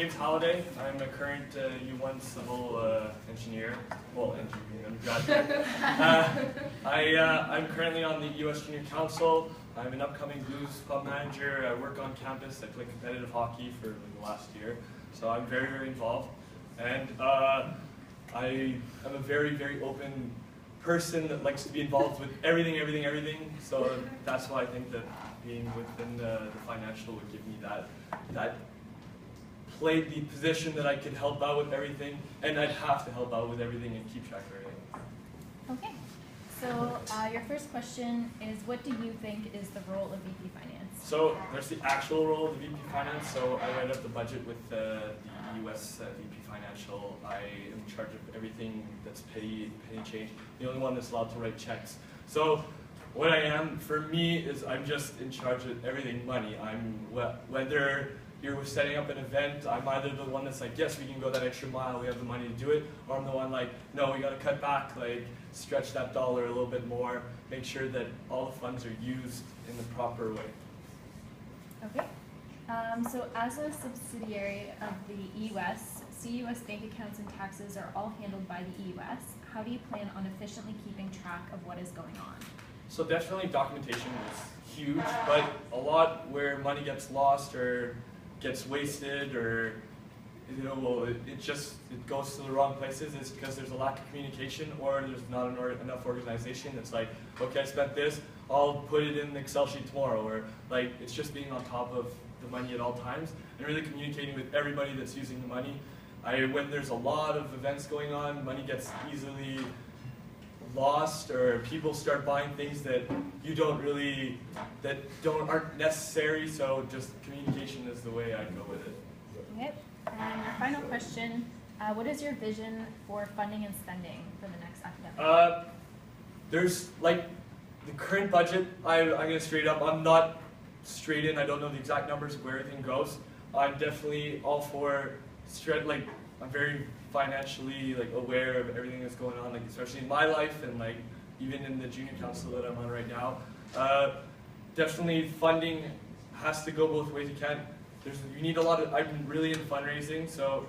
name's Halliday. I'm a current U1 civil engineer, well, engineering undergraduate. I'm currently on the US Junior Council. I'm an upcoming blues club manager. I work on campus. I play competitive hockey for the last year, so I'm very, very involved. And I am a very, very open person that likes to be involved with everything. So that's why I think that being within the financial would give me that the position that I could help out with everything, and I'd have to help out with everything and keep track of everything. Okay, so your first question is, what do you think is the role of VP Finance? So there's the actual role of the VP Finance. So I write up the budget with the US VP Financial. I am in charge of everything that's penny change. The only one that's allowed to write checks. So what I am, for me, is I'm just in charge of everything money. Whether you're setting up an event, I'm either the one that's like, yes, we can go that extra mile, we have the money to do it, or I'm the one like, no, we got to cut back, like stretch that dollar a little bit more, make sure that all the funds are used in the proper way. Okay. So as a subsidiary of the EUS, CUS bank accounts and taxes are all handled by the EUS. How do you plan on efficiently keeping track of what is going on? So definitely documentation is huge, but a lot where money gets lost or gets wasted, or it goes to the wrong places, is because there's a lack of communication, or there's not enough organization that's like, okay, I spent this, I'll put it in the Excel sheet tomorrow, or like it's just being on top of the money at all times and really communicating with everybody that's using the money. When there's a lot of events going on, money gets easily lost, or people start buying things that aren't necessary, so just communication is the way I'd go with it. Okay. And your final question, what is your vision for funding and spending for the next academic year? There's like the current budget, I'm going to straight up, I'm not straight in, I don't know the exact numbers of where everything goes. I'm definitely all for I'm very financially aware of everything that's going on, especially in my life and even in the junior council that I'm on right now. Definitely funding has to go both ways. You need a lot of, I'm really in fundraising, so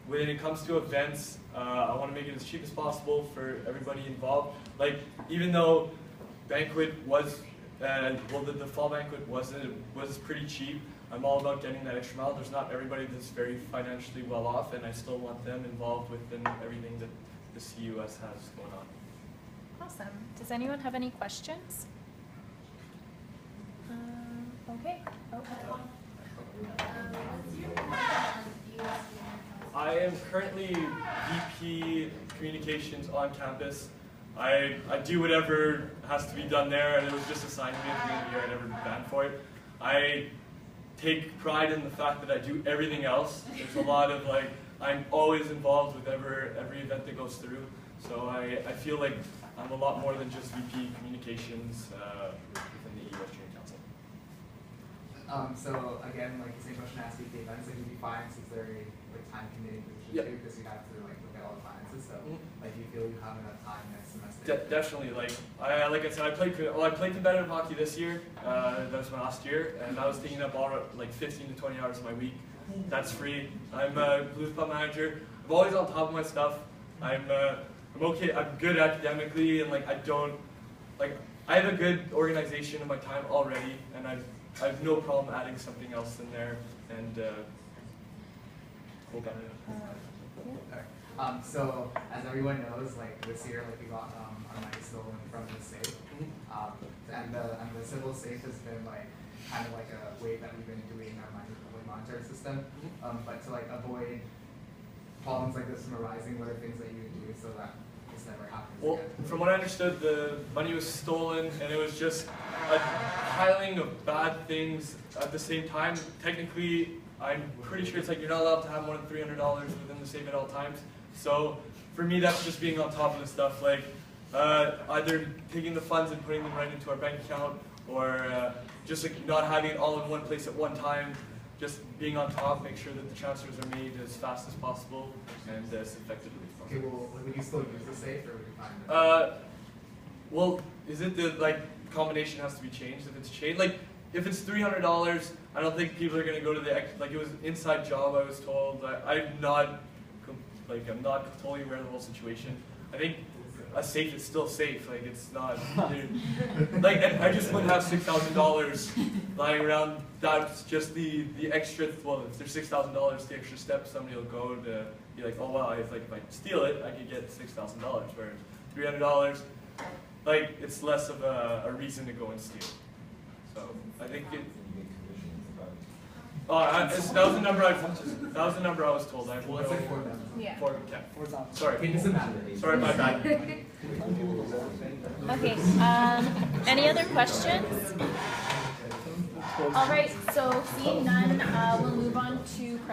when it comes to events, I want to make it as cheap as possible for everybody involved. Even though banquet was, the fall banquet was pretty cheap, I'm all about getting that extra mile. There's not everybody that's very financially well off, and I still want them involved within everything that the CUS has going on. Awesome. Does anyone have any questions? Okay. I am currently VP Communications on campus. I do whatever has to be done there, and it was just assigned to me at the beginning of the year. I never banned for it. I take pride in the fact that I do everything else. There's a lot of I'm always involved with every event that goes through. So I feel like I'm a lot more than just VP Communications within the US Junior Council. So again, the same question I asked VP events, would be fine since they're a time committing position too, because you have to look at all the finances. So do you feel you have enough time next semester? Definitely. Like I said, I played competitive hockey this year. That was my last year, and I was taking up all 15 to 20 hours of my week. That's free. I'm a blues club manager. I'm always on top of my stuff. I'm okay. I'm good academically, and I have a good organization of my time already, and I have no problem adding something else in there, and hope so as everyone knows, this year, we got our money stolen from the safe, and the civil safe has been kind of a way that we've been doing our monetary system. But to avoid problems like this from arising, what are things that you do so that this never happens again? From what I understood, the money was stolen, and it was just a piling of bad things at the same time. Technically, I'm pretty sure it's you're not allowed to have more than $300 within the safe at all times. So for me, that's just being on top of the stuff, either taking the funds and putting them right into our bank account, or just not having it all in one place at one time. Just being on top, make sure that the transfers are made as fast as possible and as effectively as possible. Okay, well, would you still use the safe, or would you find it? Well, is it the combination has to be changed if it's changed? if it's $300, I don't think people are gonna go to the like it was an inside job. I was told. I'm not totally aware of the whole situation. I think a safe is still safe. Like it's not. Like and I just wouldn't have $6,000 lying around. That's just the extra. Well, if there's $6,000, the extra step somebody will go to be like, oh wow, if I steal it, I could get $6,000. Whereas $300, like it's less of a reason to go and steal. So I think it. That was the number I was told. I will Let's say 4,000. Yeah. Sorry. Okay, doesn't matter. Sorry, my bad. Okay, any other questions? All right, so seeing none, we'll move on to presentation.